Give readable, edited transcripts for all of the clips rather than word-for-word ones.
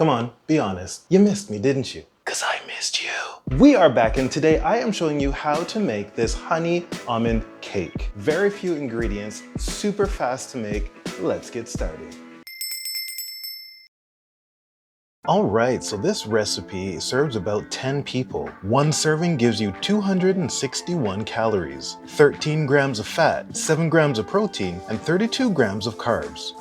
Come on, be honest. You missed me, didn't you? 'Cause I missed you. We are back, and today I am showing you how to make this honey almond cake. Very few ingredients, super fast to make. Let's get started. All right, so this recipe serves about 10 people. One serving gives you 261 calories, 13 grams of fat, 7 grams of protein, and 32 grams of carbs.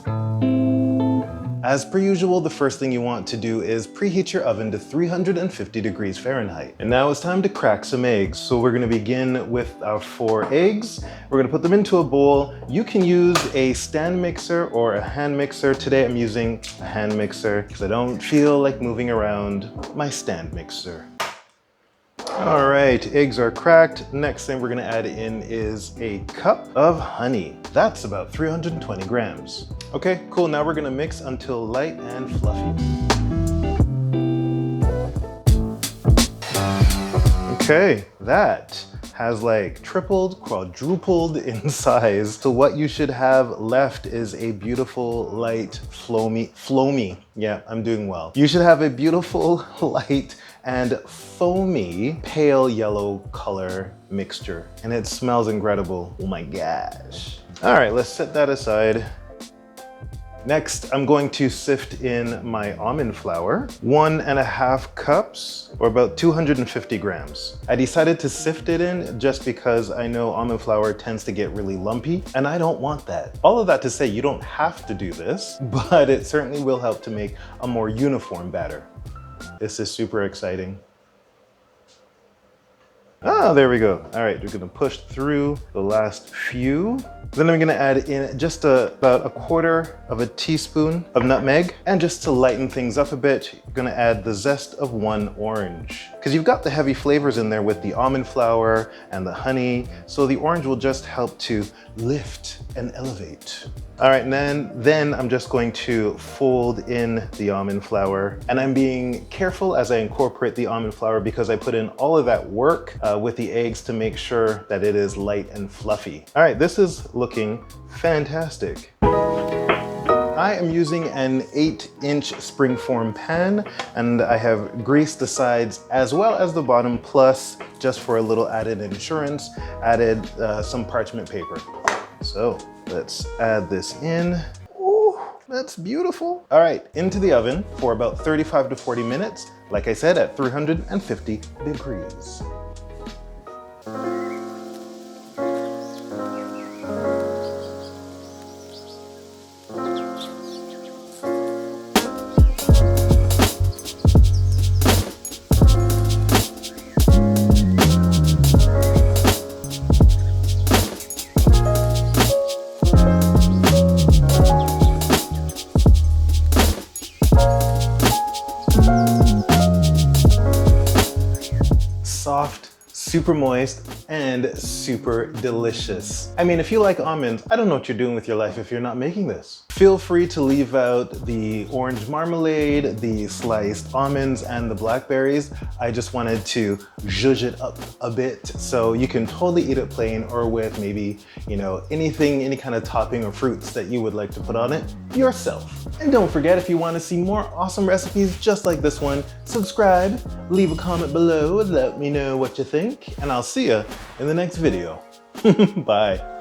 As per usual, the first thing you want to do is preheat your oven to 350 degrees Fahrenheit. And now it's time to crack some eggs. So we're gonna begin with our 4 eggs. We're gonna put them into a bowl. You can use a stand mixer or a hand mixer. Today I'm using a hand mixer because I don't feel like moving around my stand mixer. All right, eggs are cracked. Next thing we're gonna add in is a cup of honey. That's about 320 grams. Okay, cool, now we're gonna mix until light and fluffy. Okay, that has like tripled, quadrupled in size. So what you should have left is a beautiful, light, floamy. Yeah, I'm doing well. You should have a beautiful, light, and foamy, pale yellow color mixture. And it smells incredible. Oh my gosh. All right, let's set that aside. Next, I'm going to sift in my almond flour, 1.5 cups, or about 250 grams. I decided to sift it in just because I know almond flour tends to get really lumpy, and I don't want that. All of that to say, you don't have to do this, but it certainly will help to make a more uniform batter. This is super exciting. Oh, there we go. All right, we're gonna push through the last few. Then I'm gonna add in just about 1/4 teaspoon of nutmeg. And just to lighten things up a bit, you're gonna add the zest of 1 orange. Because you've got the heavy flavors in there with the almond flour and the honey, so the orange will just help to lift and elevate. All right, and then I'm just going to fold in the almond flour. And I'm being careful as I incorporate the almond flour because I put in all of that work with the eggs to make sure that it is light and fluffy. All right, this is looking fantastic. I am using an 8-inch springform pan, and I have greased the sides as well as the bottom, plus, just for a little added insurance, added some parchment paper. So let's add this in. Ooh, that's beautiful. All right, into the oven for about 35 to 40 minutes, like I said, at 350 degrees. Soft, super moist, and super delicious. I mean, if you like almonds, I don't know what you're doing with your life if you're not making this. Feel free to leave out the orange marmalade, the sliced almonds, and the blackberries. I just wanted to zhuzh it up a bit, so you can totally eat it plain or with maybe, you know, anything, any kind of topping or fruits that you would like to put on it yourself. And don't forget, if you want to see more awesome recipes just like this one, subscribe, leave a comment below, let me know what you think, and I'll see you in the next video. Bye.